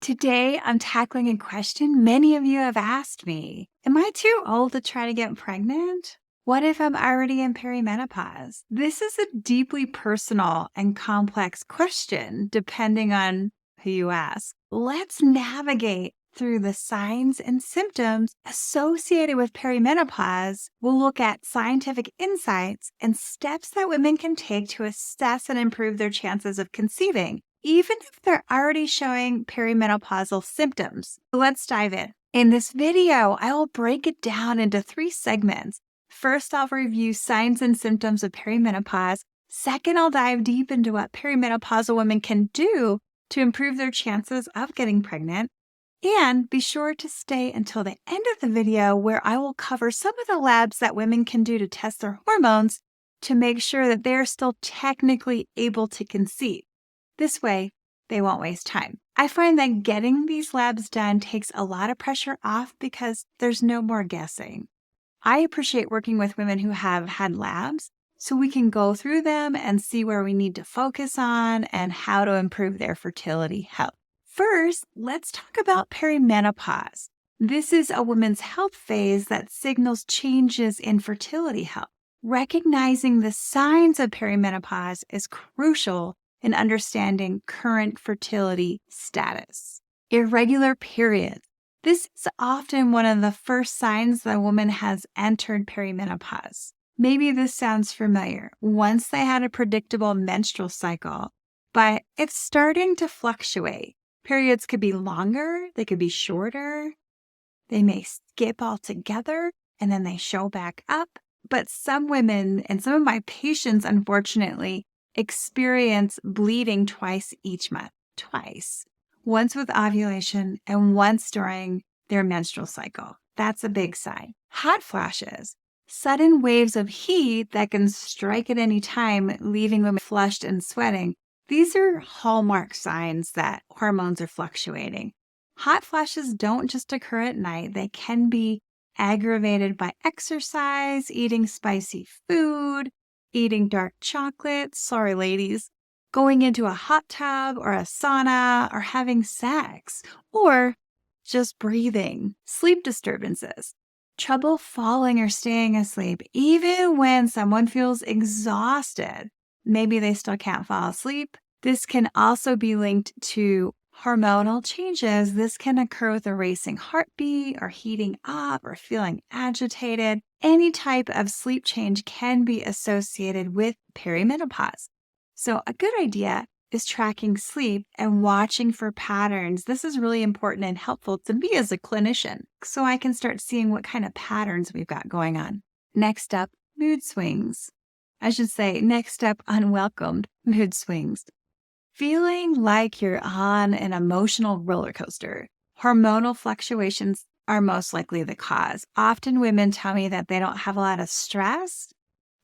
Today, I'm tackling a question many of you have asked me. Am I too old to try to get pregnant? What if I'm already in perimenopause? This is a deeply personal and complex question, depending on who you ask. Let's navigate through the signs and symptoms associated with perimenopause. We'll look at scientific insights and steps that women can take to assess and improve their chances of conceiving, even if they're already showing perimenopausal symptoms. Let's dive in. In this video, I will break it down into 3 segments. First, I'll review signs and symptoms of perimenopause. Second, I'll dive deep into what perimenopausal women can do to improve their chances of getting pregnant. And be sure to stay until the end of the video, where I will cover some of the labs that women can do to test their hormones to make sure that they're still technically able to conceive. This way, they won't waste time. I find that getting these labs done takes a lot of pressure off because there's no more guessing. I appreciate working with women who have had labs so we can go through them and see where we need to focus on and how to improve their fertility health. First, let's talk about perimenopause. This is a woman's health phase that signals changes in fertility health. Recognizing the signs of perimenopause is crucial in understanding current fertility status. Irregular periods. This is often one of the first signs that a woman has entered perimenopause. Maybe this sounds familiar. Once they had a predictable menstrual cycle, but it's starting to fluctuate. Periods could be longer, they could be shorter, they may skip altogether, and then they show back up. But some women and some of my patients, unfortunately, experience bleeding twice each month. Twice. Once with ovulation and once during their menstrual cycle. That's a big sign. Hot flashes. Sudden waves of heat that can strike at any time, leaving women flushed and sweating. These are hallmark signs that hormones are fluctuating. Hot flashes don't just occur at night. They can be aggravated by exercise, eating spicy food, eating dark chocolate, sorry ladies, going into a hot tub or a sauna, or having sex, or just breathing. Sleep disturbances, trouble falling or staying asleep, even when someone feels exhausted. Maybe they still can't fall asleep. This can also be linked to hormonal changes. This can occur with a racing heartbeat or heating up or feeling agitated. Any type of sleep change can be associated with perimenopause. So a good idea is tracking sleep and watching for patterns. This is really important and helpful to me as a clinician, so I can start seeing what kind of patterns we've got going on. Next up, mood swings. I should say, next up, unwelcomed mood swings. Feeling like you're on an emotional roller coaster. Hormonal fluctuations are most likely the cause. Often women tell me that they don't have a lot of stress,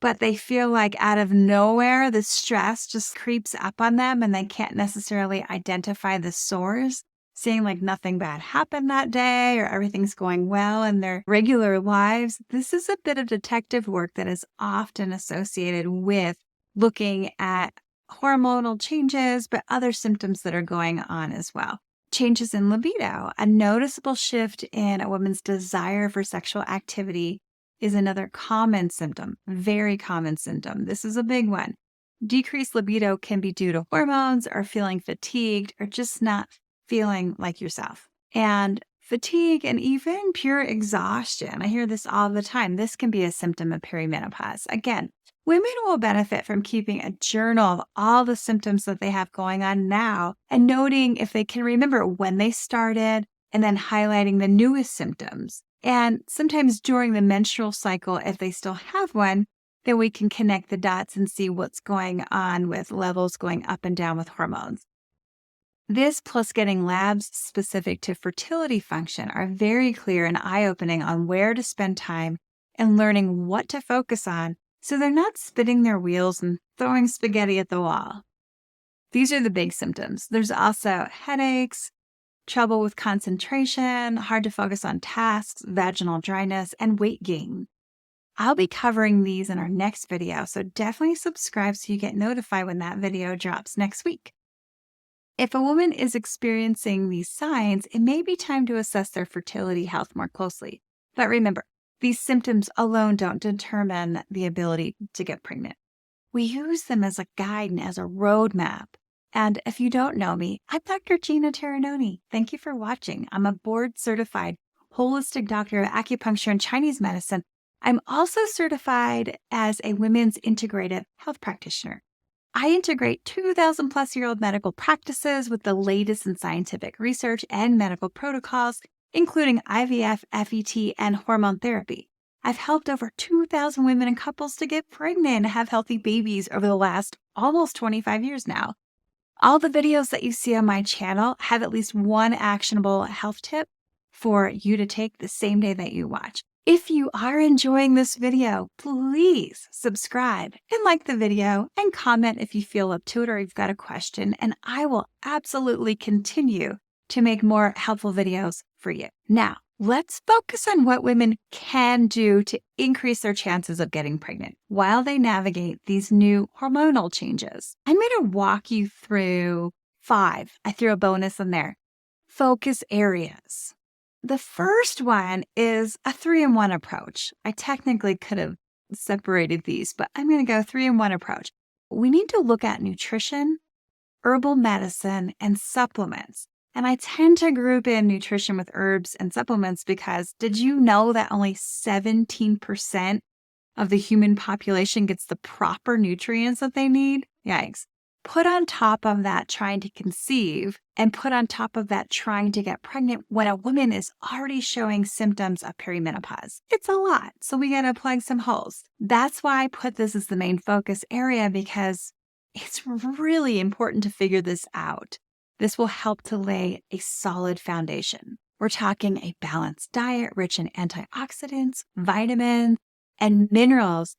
but they feel like out of nowhere, the stress just creeps up on them and they can't necessarily identify the source, seeing like nothing bad happened that day or everything's going well in their regular lives. This is a bit of detective work that is often associated with looking at hormonal changes, but other symptoms that are going on as well. Changes in libido. A noticeable shift in a woman's desire for sexual activity is another common symptom, very common symptom. This is a big one. Decreased libido can be due to hormones or feeling fatigued or just not feeling like yourself. And fatigue and even pure exhaustion. I hear this all the time. This can be a symptom of perimenopause. Again, women will benefit from keeping a journal of all the symptoms that they have going on now and noting if they can remember when they started and then highlighting the newest symptoms. And sometimes during the menstrual cycle, if they still have one, then we can connect the dots and see what's going on with levels going up and down with hormones. This plus getting labs specific to fertility function are very clear and eye-opening on where to spend time and learning what to focus on so they're not spinning their wheels and throwing spaghetti at the wall. These are the big symptoms. There's also headaches, trouble with concentration, hard to focus on tasks, vaginal dryness, and weight gain. I'll be covering these in our next video, so definitely subscribe so you get notified when that video drops next week. If a woman is experiencing these signs, it may be time to assess their fertility health more closely. But remember, these symptoms alone don't determine the ability to get pregnant. We use them as a guide and as a roadmap. And if you don't know me, I'm Dr. Gina Terinoni. Thank you for watching. I'm a board-certified holistic doctor of acupuncture and Chinese medicine. I'm also certified as a women's integrative health practitioner. I integrate 2,000 plus year old medical practices with the latest in scientific research and medical protocols, including IVF, FET, and hormone therapy. I've helped over 2,000 women and couples to get pregnant and have healthy babies over the last almost 25 years now. All the videos that you see on my channel have at least one actionable health tip for you to take the same day that you watch. If you are enjoying this video, please subscribe and like the video and comment if you feel up to it or you've got a question, and I will absolutely continue to make more helpful videos for you. Now, let's focus on what women can do to increase their chances of getting pregnant while they navigate these new hormonal changes. I'm going to walk you through 5. I threw a bonus in there. Focus areas. The first one is a 3-in-1 approach. I technically could have separated these, but I'm going to go 3-in-1 approach. We need to look at nutrition, herbal medicine, and supplements. And I tend to group in nutrition with herbs and supplements because did you know that only 17% of the human population gets the proper nutrients that they need? Yikes. Put on top of that trying to conceive and put on top of that trying to get pregnant when a woman is already showing symptoms of perimenopause. It's a lot, so we got to plug some holes. That's why I put this as the main focus area, because it's really important to figure this out. This will help to lay a solid foundation. We're talking a balanced diet rich in antioxidants, vitamins, and minerals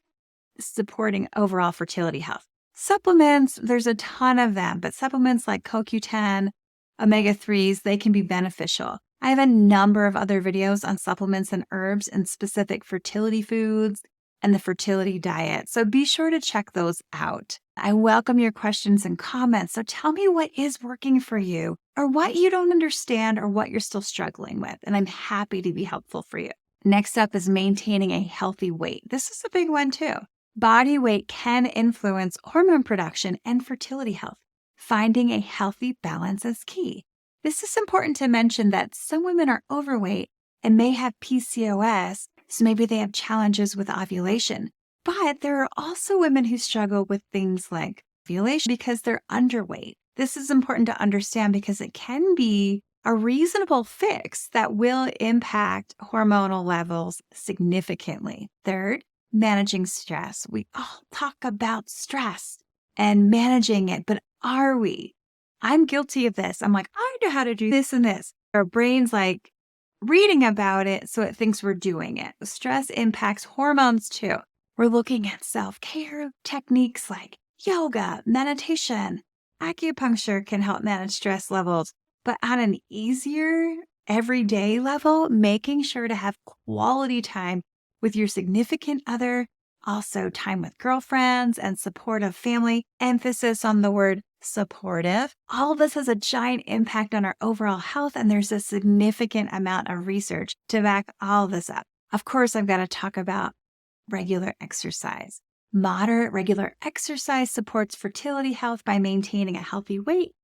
supporting overall fertility health. Supplements, there's a ton of them, but supplements like CoQ10, omega-3s, they can be beneficial. I have a number of other videos on supplements and herbs and specific fertility foods and the fertility diet, so be sure to check those out. I welcome your questions and comments, so tell me what is working for you or what you don't understand or what you're still struggling with, and I'm happy to be helpful for you. Next up is maintaining a healthy weight. This is a big one too. Body weight can influence hormone production and fertility health. Finding a healthy balance is key. This is important to mention that some women are overweight and may have PCOS, so maybe they have challenges with ovulation. But there are also women who struggle with things like ovulation because they're underweight. This is important to understand because it can be a reasonable fix that will impact hormonal levels significantly. Third, managing stress. We all talk about stress and managing it, but are we? I'm guilty of this. I'm like, I know how to do this and this. Our brain's like reading about it, so it thinks we're doing it. Stress impacts hormones too. We're looking at self-care techniques like yoga, meditation, acupuncture can help manage stress levels, but on an easier everyday level, making sure to have quality time with your significant other, also time with girlfriends and supportive family, emphasis on the word supportive. All of this has a giant impact on our overall health, and there's a significant amount of research to back all this up. Of course, I've got to talk about regular exercise. Moderate regular exercise supports fertility health by maintaining a healthy weight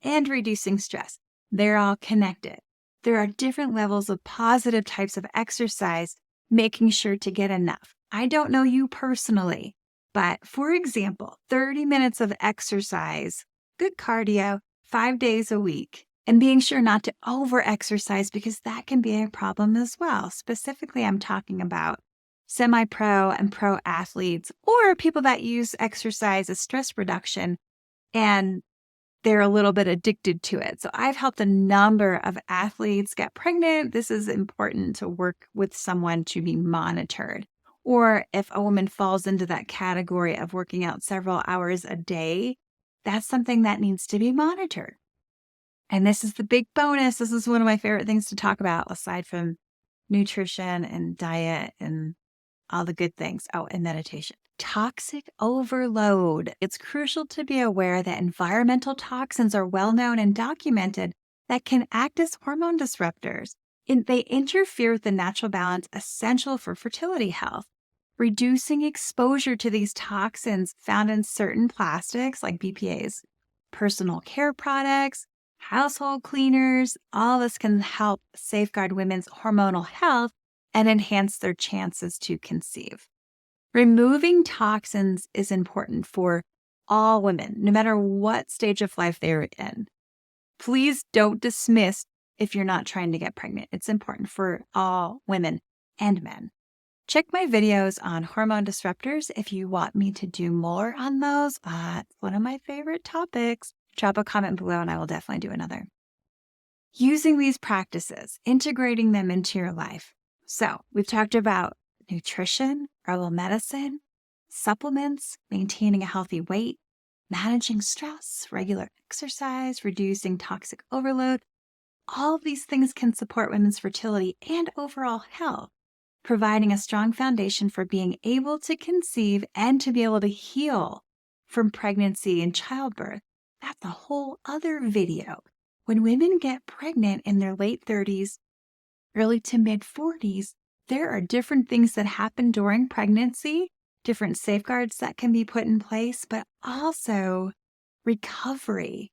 and reducing stress. They're all connected. There are different levels of positive types of exercise, making sure to get enough. I don't know you personally, but for example, 30 minutes of exercise, good cardio, 5 days a week, and being sure not to over-exercise because that can be a problem as well. Specifically, I'm talking about semi-pro and pro athletes or people that use exercise as stress reduction and they're a little bit addicted to it. So I've helped a number of athletes get pregnant. This is important to work with someone to be monitored. Or if a woman falls into that category of working out several hours a day, that's something that needs to be monitored. And this is the big bonus. This is one of my favorite things to talk about aside from nutrition and diet and all the good things. Oh, and meditation. Toxic overload. It's crucial to be aware that environmental toxins are well known and documented that can act as hormone disruptors. They interfere with the natural balance essential for fertility health. Reducing exposure to these toxins found in certain plastics like BPAs, personal care products, household cleaners, all this can help safeguard women's hormonal health and enhance their chances to conceive. Removing toxins is important for all women, no matter what stage of life they're in. Please don't dismiss if you're not trying to get pregnant. It's important for all women and men. Check my videos on hormone disruptors if you want me to do more on those. That's one of my favorite topics. Drop a comment below and I will definitely do another. Using these practices, integrating them into your life. So we've talked about nutrition, herbal medicine, supplements, maintaining a healthy weight, managing stress, regular exercise, reducing toxic overload. All of these things can support women's fertility and overall health, providing a strong foundation for being able to conceive and to be able to heal from pregnancy and childbirth. That's a whole other video. When women get pregnant in their late 30s, early to mid 40s, there are different things that happen during pregnancy, different safeguards that can be put in place, but also recovery.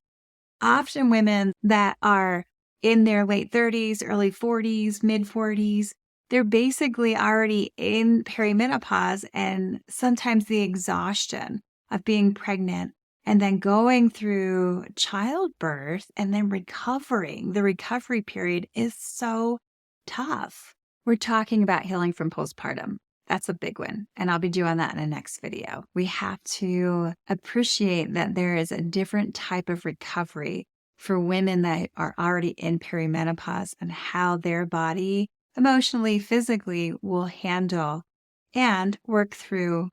Often women that are in their late 30s, early 40s, mid 40s, they're basically already in perimenopause, and sometimes the exhaustion of being pregnant and then going through childbirth and then recovering. The recovery period is so tough. We're talking about healing from postpartum. That's a big one, and I'll be doing that in the next video. We have to appreciate that there is a different type of recovery for women that are already in perimenopause and how their body emotionally, physically will handle and work through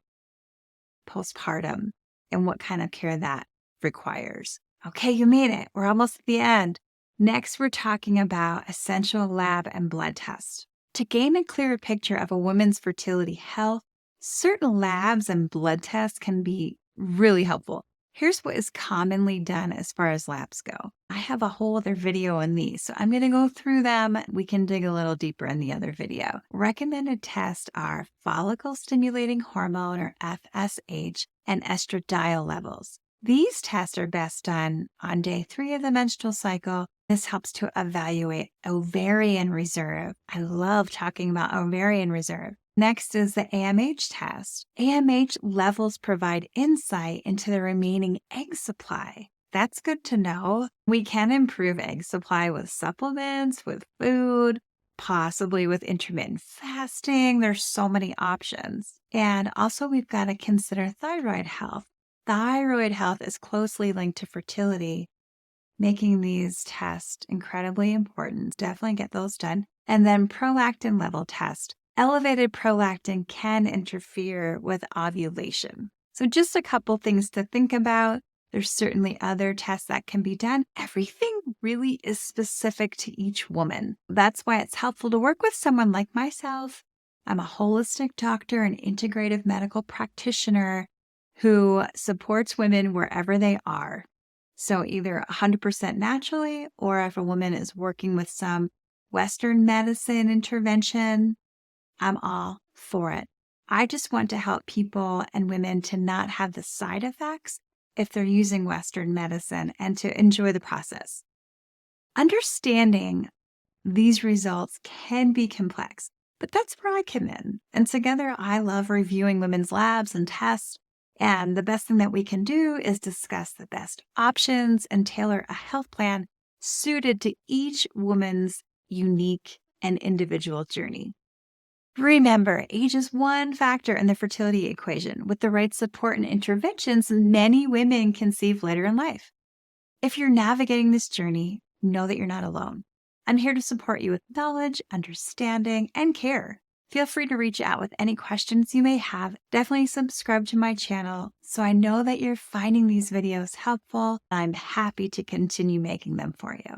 postpartum and what kind of care that requires. Okay, you made it. We're almost at the end. Next, we're talking about essential lab and blood tests. To gain a clearer picture of a woman's fertility health, certain labs and blood tests can be really helpful. Here's what is commonly done as far as labs go. I have a whole other video on these, so I'm going to go through them. We can dig a little deeper in the other video. Recommended tests are follicle stimulating hormone, or FSH, and estradiol levels. These tests are best done on day 3 of the menstrual cycle. This helps to evaluate ovarian reserve. I love talking about ovarian reserve. Next is the AMH test. AMH levels provide insight into the remaining egg supply. That's good to know. We can improve egg supply with supplements, with food, possibly with intermittent fasting. There's so many options. And also we've got to consider thyroid health. Thyroid health is closely linked to fertility, making these tests incredibly important. Definitely get those done. And then prolactin level test. Elevated prolactin can interfere with ovulation. So just a couple things to think about. There's certainly other tests that can be done. Everything really is specific to each woman. That's why it's helpful to work with someone like myself. I'm a holistic doctor and integrative medical practitioner who supports women wherever they are. So either 100% naturally, or if a woman is working with some Western medicine intervention, I'm all for it. I just want to help people and women to not have the side effects if they're using Western medicine and to enjoy the process. Understanding these results can be complex, but that's where I come in. And together, I love reviewing women's labs and tests. And the best thing that we can do is discuss the best options and tailor a health plan suited to each woman's unique and individual journey. Remember, age is one factor in the fertility equation. With the right support and interventions, many women conceive later in life. If you're navigating this journey, know that you're not alone. I'm here to support you with knowledge, understanding, and care. Feel free to reach out with any questions you may have. Definitely subscribe to my channel so I know that you're finding these videos helpful. I'm happy to continue making them for you.